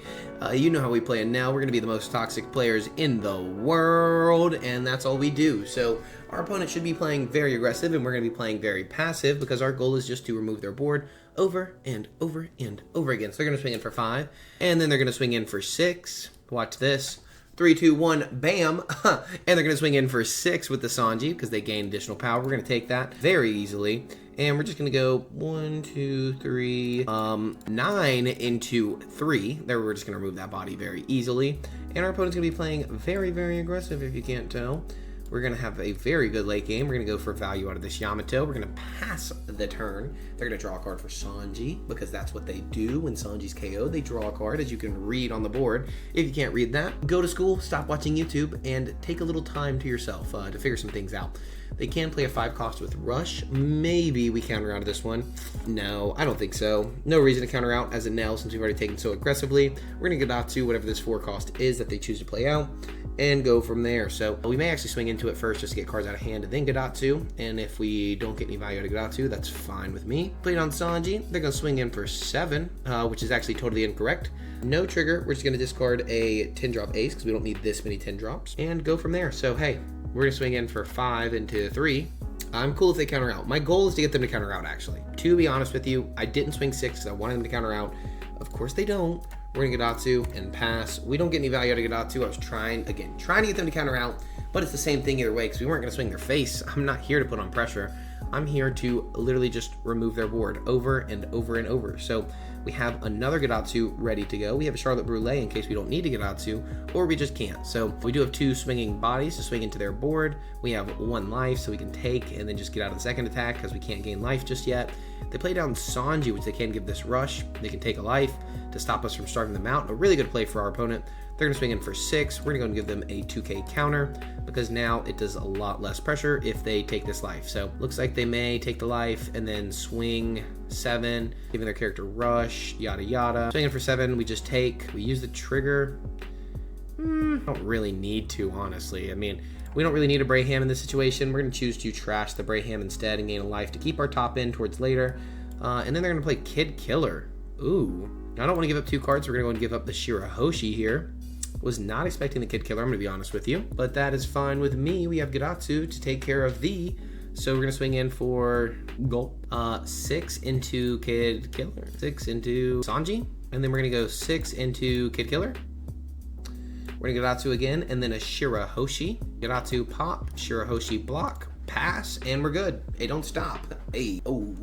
You know how we play, and now we're going to be the most toxic players in the world, and that's all we do. So our opponent should be playing very aggressive, and we're going to be playing very passive, because our goal is just to remove their board over and over and over again. So they're going to swing in for 5, and then they're going to swing in for 6. Watch this. 3, 2, 1, bam, and they're going to swing in for 6 with the Sanji because they gain additional power. We're going to take that very easily, and we're just going to go 1, 2, 3, 9 into 3. There, we're just going to remove that body very easily, and our opponent's going to be playing very, very aggressive, if you can't tell. We're going to have a very good late game. We're going to go for value out of this Yamato. We're going to pass the turn. They're going to draw a card for Sanji, because that's what they do when Sanji's KO. They draw a card, as you can read on the board. If you can't read that, go to school, stop watching YouTube, and take a little time to yourself to figure some things out. They can play a 5 cost with Rush. Maybe we counter out of this one. No, I don't think so. No reason to counter out as ENEL since we've already taken so aggressively. We're going to get out to whatever this 4 cost is that they choose to play out. and go from there. So we may actually swing into it first just to get cards out of hand and then Gedatsu. And if we don't get any value out of Gedatsu, that's fine with me. Played on Sanji. They're going to swing in for 7, which is actually totally incorrect. No trigger. We're just going to discard a 10-drop ace because we don't need this many 10 drops and go from there. So hey, we're going to swing in for 5 into 3. I'm cool if they counter out. My goal is to get them to counter out, actually. To be honest with you, I didn't swing 6 because I wanted them to counter out. Of course they don't. We're going to Gedatsu and pass. We don't get any value out of Gedatsu. I was trying to get them to counter out, but it's the same thing either way because we weren't going to swing their face. I'm not here to put on pressure. I'm here to literally just remove their board over and over and over. So we have another Gedatsu ready to go. We have a Charlotte Brûlée in case we don't need a Gedatsu, or we just can't. So we do have 2 swinging bodies to swing into their board. We have 1 life, so we can take and then just get out of the second attack because we can't gain life just yet. They play down Sanji, which they can give this rush. They can take a life to stop us from starting them out. A really good play for our opponent. They're going to swing in for 6. We're going to go and give them a 2k counter because now it does a lot less pressure if they take this life. So looks like they may take the life and then swing 7, giving their character rush, yada yada. Swinging for 7, we just take. We use the trigger. Don't really need to, honestly. I mean, we don't really need a Braham in this situation. We're going to choose to trash the Braham instead and gain a life to keep our top end towards later. And then they're going to play Kid Killer. Ooh. I don't want to give up 2 cards. So we're going to go and give up the Shirahoshi here. Was not expecting the Kid Killer, I'm going to be honest with you. But that is fine with me. We have Gedatsu to take care of the... So we're going to swing in for goal. 6 into Kid Killer. 6 into Sanji. And then we're going to go 6 into Kid Killer. We're going to Gedatsu again, and then a Shirahoshi. Gedatsu pop, Shirahoshi block, pass, and we're good. Hey, don't stop. Hey, oh.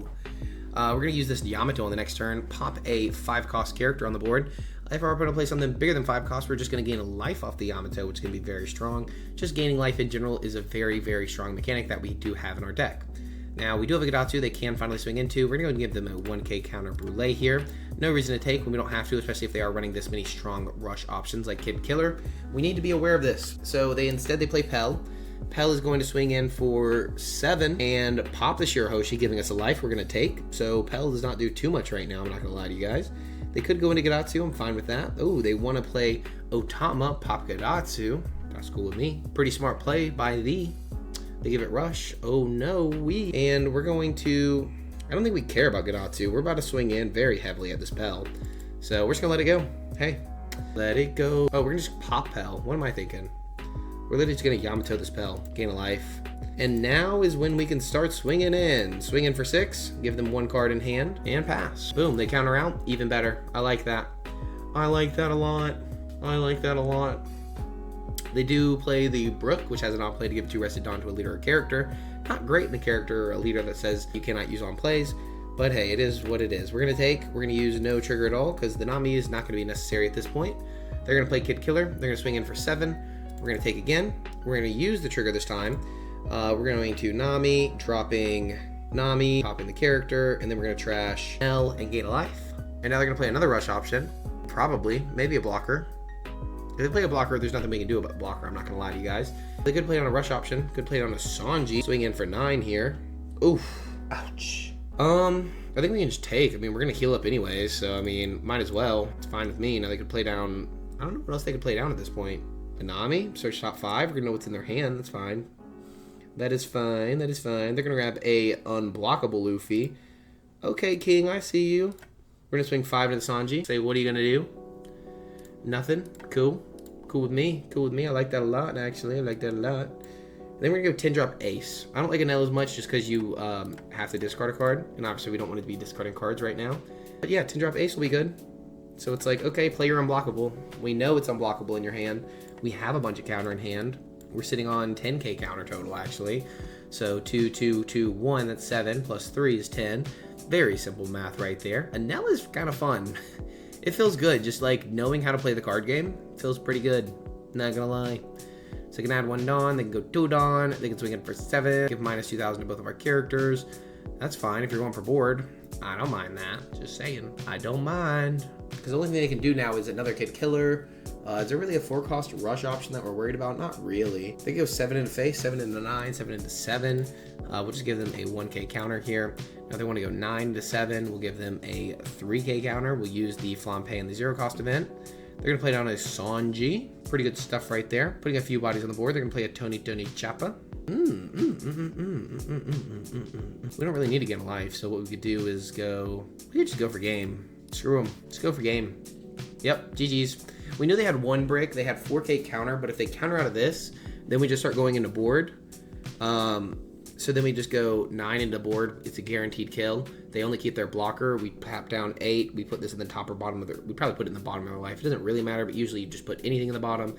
We're going to use this Yamato on the next turn, pop a 5-cost character on the board. If our opponent plays something bigger than 5 costs, we're just going to gain a life off the Yamato, which is going to be very strong. Just gaining life in general is a very, very strong mechanic that we do have in our deck. Now, we do have a Gedatsu they can finally swing into. We're going to go and give them a 1k counter Brûlée here. No reason to take when we don't have to, especially if they are running this many strong rush options like Kid Killer. We need to be aware of this. So instead they play Pell. Pell is going to swing in for 7 and pop the Shirahoshi, giving us a life we're going to take. So Pell does not do too much right now, I'm not going to lie to you guys. They could go into Gedatsu, I'm fine with that. Oh, they want to play Otama, pop Gedatsu. That's cool with me. Pretty smart play by the... They give it rush. Oh no, and we're going to... I don't think we care about Gedatsu. We're about to swing in very heavily at this Pell. So we're just going to let it go. Hey, let it go. Oh, we're going to just pop Pell. What am I thinking? We're literally just going to Yamato this Pell. Gain a life. And now is when we can start swinging in. Swing in for 6. Give them 1 card in hand. And pass. Boom. They counter out. Even better. I like that. I like that a lot. I like that a lot. They do play the Brook, which has an on play to give 2 Rested Dawn to a leader or character. Not great in the character or a leader that says you cannot use on plays. But hey, it is what it is. We're going to take. We're going to use no trigger at all because the Nami is not going to be necessary at this point. They're going to play Kid Killer. They're going to swing in for 7. We're going to take again. We're going to use the trigger this time. We're going to Nami, dropping Nami, popping the character, and then we're going to trash L and gain a life. And now they're going to play another rush option. Probably. Maybe a blocker. If they play a blocker, there's nothing we can do about blocker. I'm not going to lie to you guys. They could play it on a rush option. Could play it on a Sanji. Swing in for 9 here. Oof. Ouch. I think we can just take. I mean, we're going to heal up anyways. So, I mean, might as well. It's fine with me. Now they could play down... I don't know what else they could play down at this point. Nami, search top 5. We're going to know what's in their hand. That's fine. That is fine. That is fine. They're going to grab a unblockable Luffy. Okay, King, I see you. We're going to swing 5 to the Sanji. Say, what are you going to do? Nothing. Cool. Cool with me. Cool with me. I like that a lot, actually. I like that a lot. And then we're going to go 10-drop Ace. I don't like ENEL as much just because you have to discard a card. And obviously, we don't want to be discarding cards right now. But yeah, 10-drop Ace will be good. So it's like, okay, play your unblockable. We know it's unblockable in your hand. We have a bunch of counter in hand. We're sitting on 10k counter total, actually. So 2, 2, 2, 1, that's 7, plus 3 is 10. Very simple math right there. ENEL is kind of fun. It feels good, just like knowing how to play the card game. Feels pretty good, not gonna lie. So they can add 1 Dawn, they can go 2 Dawn, they can swing in for 7, give minus 2,000 to both of our characters. That's fine if you're going for board. I don't mind that, just saying. I don't mind. Because the only thing they can do now is another Kid Killer. Is there really a 4-cost rush option that we're worried about? Not really. They go 7 into face, 7 into 9, 7 into 7. We'll just give them a 1k counter here. Now if they want to go 9 to 7, we'll give them a 3k counter. We'll use the Flampe and the 0-cost event. They're going to play down a Sanji. Pretty good stuff right there. Putting a few bodies on the board. They're going to play a Tony Chappa. We don't really need to get a life, so what we could do is we could just go for game. Screw them. Just go for game. Yep, GG's. We knew they had 1 brick. They had 4K counter, but if they counter out of this, then we just start going into board. So then we just go 9 into board. It's a guaranteed kill. They only keep their blocker. We tap down 8. We put this in the top or bottom of their... We probably put it in the bottom of their life. It doesn't really matter, but usually you just put anything in the bottom.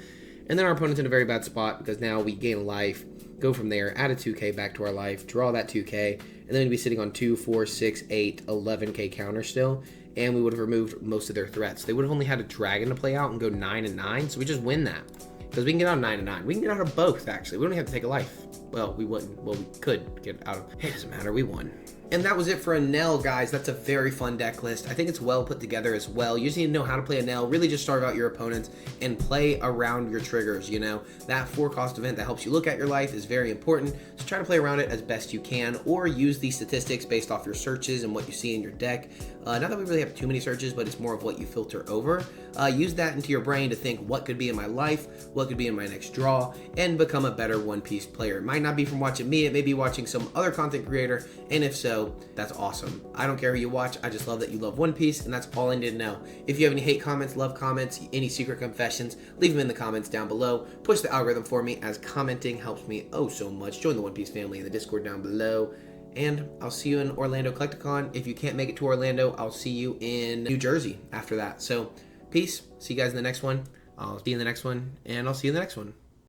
And then our opponent's in a very bad spot because now we gain a life, go from there, add a 2K back to our life, draw that 2K, and then we'd be sitting on 2, 4, 6, 8, 11K counter still, and we would have removed most of their threats. They would have only had a dragon to play out and go 9 and 9, so we just win that. Because we can get out of 9 and 9. We can get out of both, actually. We don't even have to take a life. Well, we wouldn't. Well, we could get out of... It doesn't matter. We won. And that was it for ENEL, guys. That's a very fun deck list. I think it's well put together as well. You just need to know how to play ENEL. Really just starve out your opponents and play around your triggers, you know. That 4-cost event that helps you look at your life is very important. So try to play around it as best you can, or use these statistics based off your searches and what you see in your deck. Not that we really have too many searches, but it's more of what you filter over. Use that into your brain to think what could be in my life, what could be in my next draw, and become a better One Piece player. It might not be from watching me, it may be watching some other content creator, and if so, that's awesome. I don't care who you watch, I just love that you love One Piece, and that's all I need to know. If you have any hate comments, love comments, any secret confessions, leave them in the comments down below. Push the algorithm for me, as commenting helps me oh so much. Join the One Piece family in the Discord down below. And I'll see you in Orlando Collecticon. If you can't make it to Orlando, I'll see you in New Jersey after that. So, peace. See you guys in the next one. I'll see you in the next one, and I'll see you in the next one.